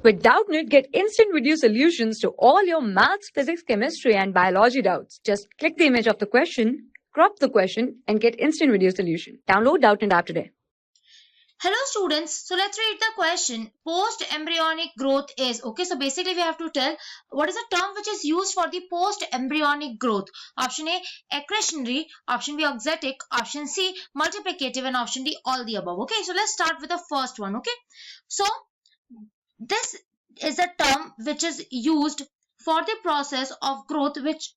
With Doubtnut, get instant video solutions to all your maths, physics, chemistry, and biology doubts. Just click the image of the question, crop the question, and get instant video solution. Download Doubtnut app today. Hello students, so let's read the question. Post-embryonic growth is, okay, so basically we have to tell what is the term which is used for the post-embryonic growth. Option A, accretionary, option B, auxetic, option C, multiplicative, and option D, all the above. Okay, so let's start with the first one. Okay, so this is a term which is used for the process of growth which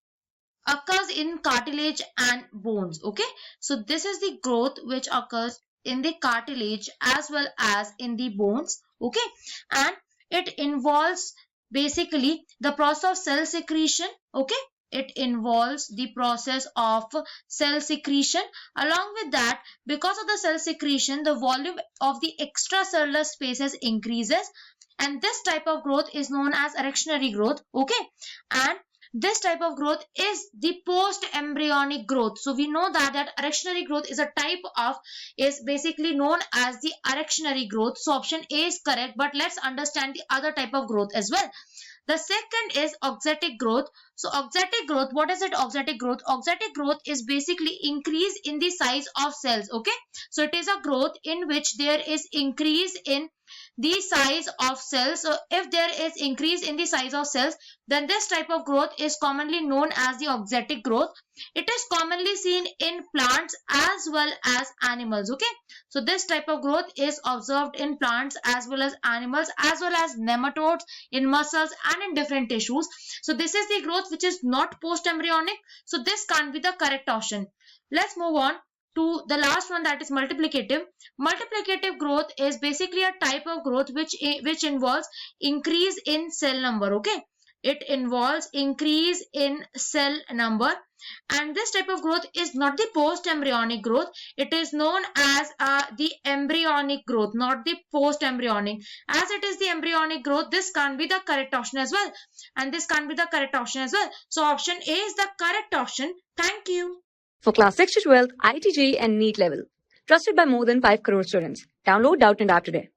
occurs in cartilage and bones. Okay, so this is the growth which occurs in the cartilage as well as in the bones. Okay, and it involves basically the process of cell secretion. Okay, it involves the process of cell secretion. Along with that, because of the cell secretion, the volume of the extracellular spaces increases, and this type of growth is known as accretionary growth. Okay, and this type of growth is the post-embryonic growth. So we know that accretionary growth is a type of, is basically known as the accretionary growth. So option A is correct, but let's understand the other type of growth as well. The second is auxetic growth. So auxetic growth, what is it? Auxetic growth. Auxetic growth is basically increase in the size of cells. Okay, so it is a growth in which there is increase in the size of cells. So if there is increase in the size of cells, then this type of growth is commonly known as the auxetic growth. It is commonly seen in plants as well as animals. Okay, so this type of growth is observed in plants as well as animals, as well as nematodes, in muscles, and in different tissues. So this is the growth which is not post-embryonic. So this can't be the correct option. Let's move on to the last one, that is multiplicative. Multiplicative growth is basically a type of growth which involves increase in cell number. Okay, it involves increase in cell number, and this type of growth is not the post-embryonic growth. It is known as the embryonic growth, not the post-embryonic. As it is the embryonic growth, this can't be the correct option as well, and this can't be the correct option as well. So option A is the correct option. Thank you. For class 6 to 12, IIT JEE and NEET level. Trusted by more than 5 crore students. Download Doubtnut app today.